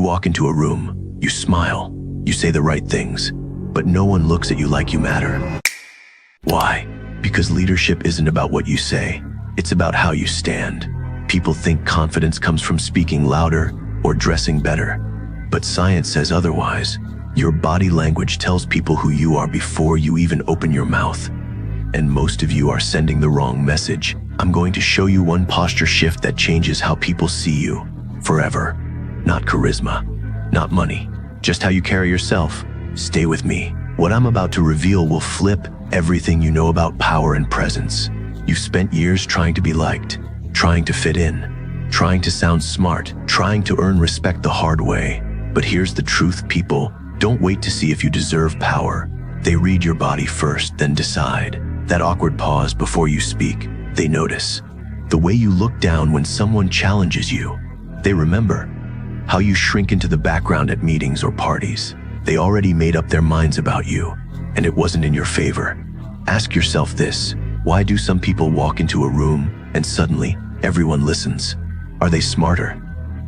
You walk into a room, you smile, you say the right things, but no one looks at you like you matter. Why? Because leadership isn't about what you say, it's about how you stand. People think confidence comes from speaking louder or dressing better, but science says otherwise. Your body language tells people who you are before you even open your mouth. And most of you are sending the wrong message. I'm going to show you one posture shift that changes how people see you forever. Not charisma, not money, just how you carry yourself. Stay with me. What I'm about to reveal will flip everything you know about power and presence. You've spent years trying to be liked, trying to fit in, trying to sound smart, trying to earn respect the hard way. But here's the truth, people don't wait to see if you deserve power. They read your body first, then decide. That awkward pause before you speak, they notice. The way you look down when someone challenges you, they remember. How you shrink into the background at meetings or parties. They already made up their minds about you, and it wasn't in your favor. Ask yourself this: why do some people walk into a room and suddenly everyone listens? Are they smarter,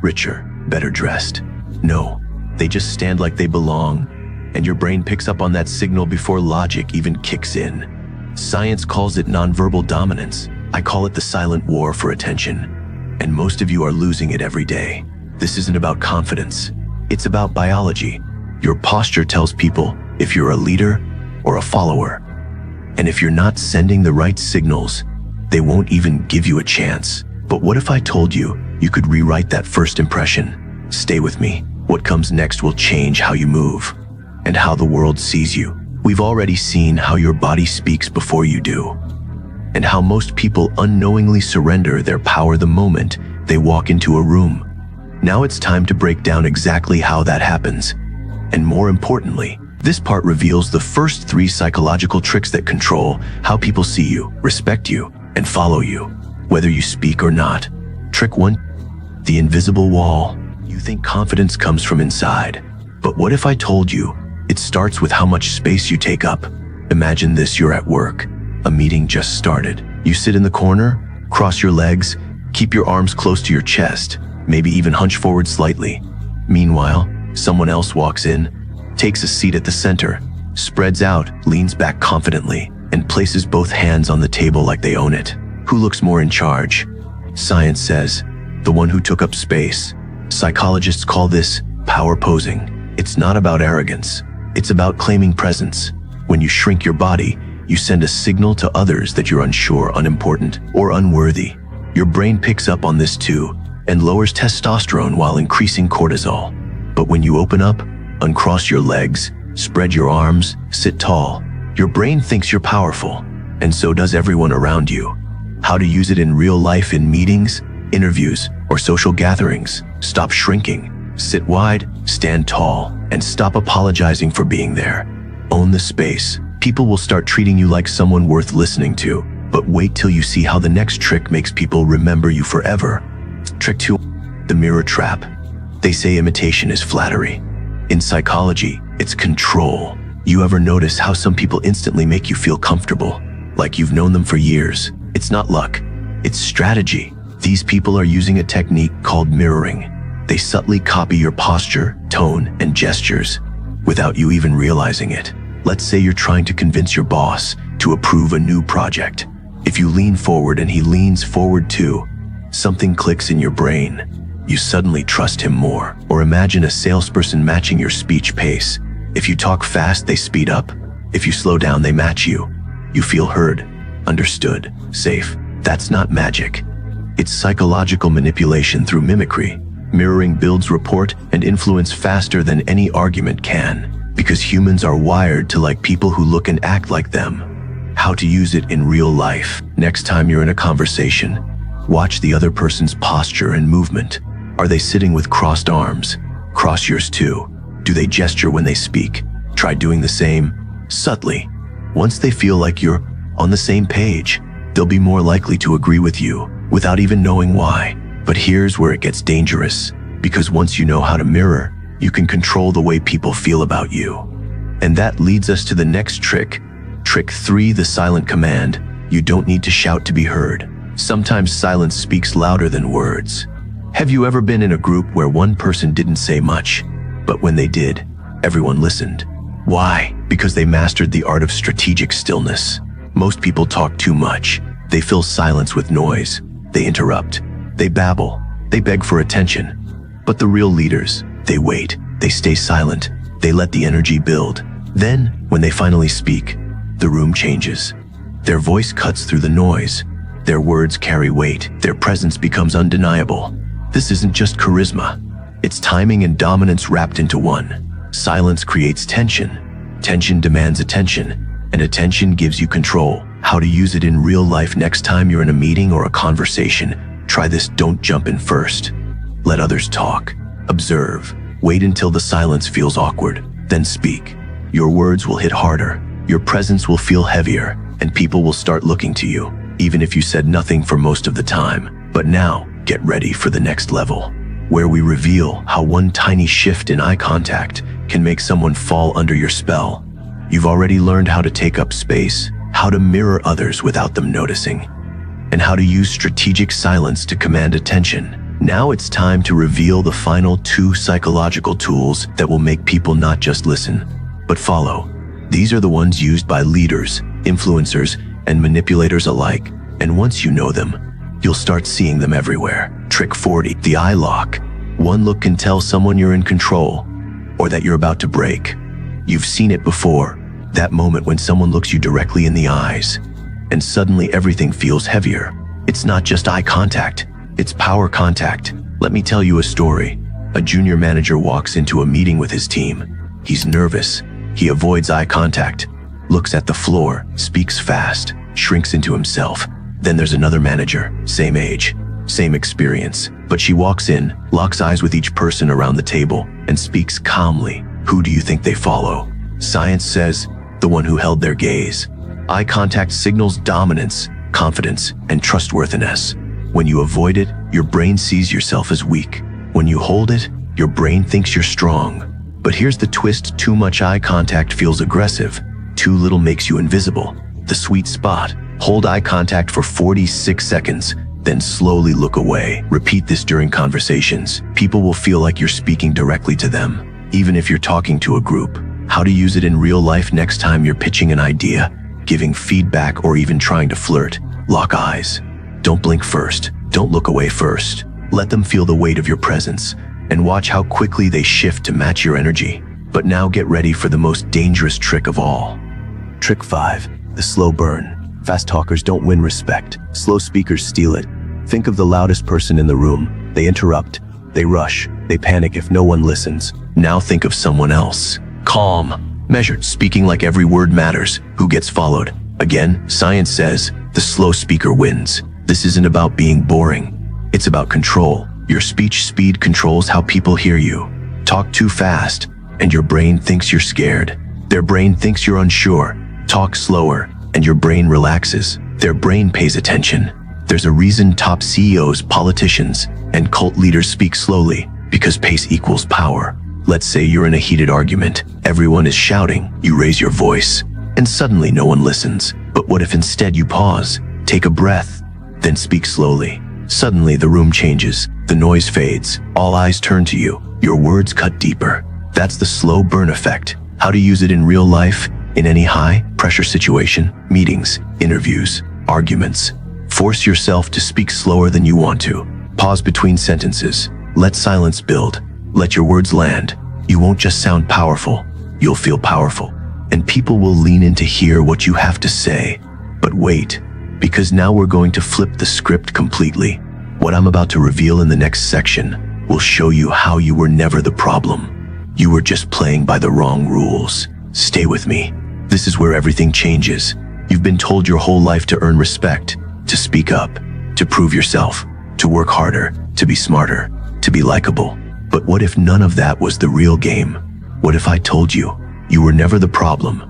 richer, better dressed? No, they just stand like they belong, and your brain picks up on that signal before logic even kicks in. Science calls it nonverbal dominance. I call it the silent war for attention, and most of you are losing it every day. This isn't about confidence, it's about biology. Your posture tells people if you're a leader or a follower. And if you're not sending the right signals, they won't even give you a chance. But what if I told you you could rewrite that first impression? Stay with me. What comes next will change how you move and how the world sees you. We've already seen how your body speaks before you do, and how most people unknowingly surrender their power the moment they walk into a room. Now it's time to break down exactly how that happens. And more importantly, this part reveals the first 3 psychological tricks that control how people see you, respect you, and follow you, whether you speak or not. Trick 1: the invisible wall. You think confidence comes from inside, but what if I told you it starts with how much space you take up? Imagine this: you're at work, a meeting just started. You sit in the corner, cross your legs, keep your arms close to your chest, maybe even hunch forward slightly. Meanwhile, someone else walks in, takes a seat at the center, spreads out, leans back confidently, and places both hands on the table like they own it. Who looks more in charge? Science says, the one who took up space. Psychologists call this power posing. It's not about arrogance, it's about claiming presence. When you shrink your body, you send a signal to others that you're unsure, unimportant, or unworthy. Your brain picks up on this too, and lowers testosterone while increasing cortisol. But when you open up, uncross your legs, spread your arms, sit tall, your brain thinks you're powerful, and so does everyone around you. How to use it in real life: in meetings, interviews, or social gatherings. Stop shrinking, sit wide, stand tall, and stop apologizing for being there. Own the space. People will start treating you like someone worth listening to. But wait till you see how the next trick makes people remember you forever. Trick 2: the mirror trap. They say imitation is flattery. In psychology, it's control. You ever notice how some people instantly make you feel comfortable, like you've known them for years? It's not luck, it's strategy. These people are using a technique called mirroring. They subtly copy your posture, tone, and gestures without you even realizing it. Let's say you're trying to convince your boss to approve a new project. If you lean forward and he leans forward too, something clicks in your brain. You suddenly trust him more. Or imagine a salesperson matching your speech pace. If you talk fast, they speed up. If you slow down, they match you. You feel heard, understood, safe. That's not magic. It's psychological manipulation through mimicry. Mirroring builds rapport and influence faster than any argument can, because humans are wired to like people who look and act like them. How to use it in real life. Next time you're in a conversation, watch the other person's posture and movement. Are they sitting with crossed arms? Cross yours too. Do they gesture when they speak? Try doing the same, subtly. Once they feel like you're on the same page, they'll be more likely to agree with you without even knowing why. But here's where it gets dangerous, because once you know how to mirror, you can control the way people feel about you. And that leads us to the next trick. Trick 3: the silent command. You don't need to shout to be heard. Sometimes silence speaks louder than words. Have you ever been in a group where one person didn't say much, but when they did, everyone listened? Why? Because they mastered the art of strategic stillness. Most people talk too much. They fill silence with noise. They interrupt. They babble. They beg for attention. But the real leaders, they wait. They stay silent. They let the energy build. Then, when they finally speak, the room changes. Their voice cuts through the noise. Their words carry weight. Their presence becomes undeniable. This isn't just charisma. It's timing and dominance wrapped into one. Silence creates tension. Tension demands attention. And attention gives you control. How to use it in real life next time you're in a meeting or a conversation. Try this. Don't jump in first. Let others talk. Observe. Wait until the silence feels awkward. Then speak. Your words will hit harder. Your presence will feel heavier. And people will start looking to you, even if you said nothing for most of the time. But now, get ready for the next level, where we reveal how one tiny shift in eye contact can make someone fall under your spell. You've already learned how to take up space, how to mirror others without them noticing, and how to use strategic silence to command attention. Now it's time to reveal the final 2 psychological tools that will make people not just listen, but follow. These are the ones used by leaders, influencers, and manipulators alike, and once you know them, you'll start seeing them everywhere. Trick 40, the eye lock. One look can tell someone you're in control, or that you're about to break. You've seen it before, that moment when someone looks you directly in the eyes, and suddenly everything feels heavier. It's not just eye contact, it's power contact. Let me tell you a story. A junior manager walks into a meeting with his team. He's nervous. He avoids eye contact, looks at the floor, speaks fast, shrinks into himself. Then there's another manager, same age, same experience, but she walks in, locks eyes with each person around the table, and speaks calmly. Who do you think they follow? Science says, the one who held their gaze. Eye contact signals dominance, confidence, and trustworthiness. When you avoid it, your brain sees yourself as weak. When you hold it, your brain thinks you're strong. But here's the twist: too much eye contact feels aggressive. Too little makes you invisible. The sweet spot: hold eye contact for 46 seconds, then slowly look away. Repeat this during conversations. People will feel like you're speaking directly to them, even if you're talking to a group. How to use it in real life next time you're pitching an idea, giving feedback, or even trying to flirt. Lock eyes. Don't blink first. Don't look away first. Let them feel the weight of your presence, and watch how quickly they shift to match your energy. But now get ready for the most dangerous trick of all. Trick 5, the slow burn. Fast talkers don't win respect. Slow speakers steal it. Think of the loudest person in the room. They interrupt, they rush, they panic if no one listens. Now think of someone else. Calm, measured, speaking like every word matters. Who gets followed? Again, science says, the slow speaker wins. This isn't about being boring. It's about control. Your speech speed controls how people hear you. Talk too fast, and your brain thinks you're scared. Their brain thinks you're unsure. Talk slower, and your brain relaxes. Their brain pays attention. There's a reason top CEOs, politicians, and cult leaders speak slowly, because pace equals power. Let's say you're in a heated argument. Everyone is shouting. You raise your voice, and suddenly no one listens. But what if instead you pause, take a breath, then speak slowly? Suddenly the room changes. The noise fades. All eyes turn to you. Your words cut deeper. That's the slow burn effect. How to use it in real life, in any high-pressure situation, meetings, interviews, arguments. Force yourself to speak slower than you want to. Pause between sentences. Let silence build. Let your words land. You won't just sound powerful, you'll feel powerful. And people will lean in to hear what you have to say. But wait, because now we're going to flip the script completely. What I'm about to reveal in the next section will show you how you were never the problem. You were just playing by the wrong rules. Stay with me. This is where everything changes. You've been told your whole life to earn respect, to speak up, to prove yourself, to work harder, to be smarter, to be likable. But what if none of that was the real game? What if I told you you were never the problem?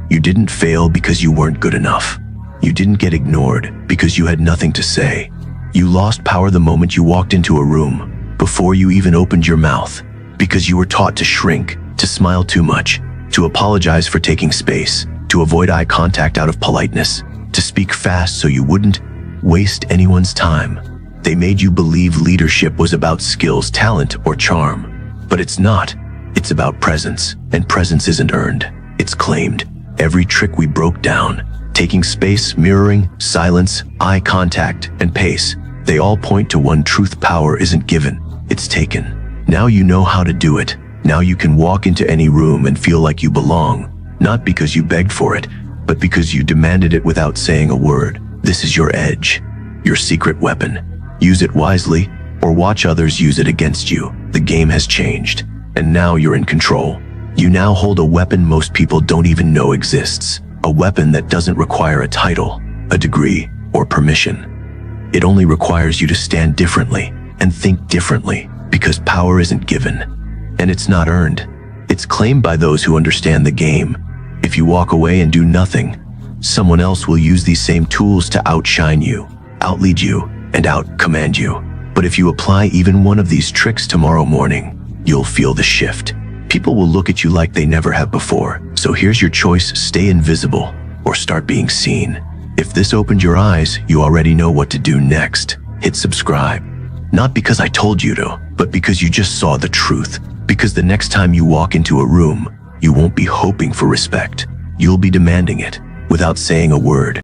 You didn't fail because you weren't good enough. You didn't get ignored because you had nothing to say. You lost power the moment you walked into a room, before you even opened your mouth, because you were taught to shrink, to smile too much, to apologize for taking space, to avoid eye contact out of politeness, to speak fast so you wouldn't waste anyone's time. They made you believe leadership was about skills, talent, or charm. But it's not. It's about presence, and presence isn't earned. It's claimed. Every trick we broke down, taking space, mirroring, silence, eye contact, and pace, they all point to one truth: power isn't given, it's taken. Now you know how to do it. Now you can walk into any room and feel like you belong, not because you begged for it, but because you demanded it without saying a word. This is your edge, your secret weapon. Use it wisely, or watch others use it against you. The game has changed, and now you're in control. You now hold a weapon most people don't even know exists. A weapon that doesn't require a title, a degree, or permission. It only requires you to stand differently and think differently, because power isn't given, and it's not earned. It's claimed by those who understand the game. If you walk away and do nothing, someone else will use these same tools to outshine you, outlead you, and out-command you. But if you apply even one of these tricks tomorrow morning, you'll feel the shift. People will look at you like they never have before. So here's your choice: stay invisible or start being seen. If this opened your eyes, you already know what to do next. Hit subscribe. Not because I told you to, but because you just saw the truth. Because the next time you walk into a room, you won't be hoping for respect. You'll be demanding it without saying a word.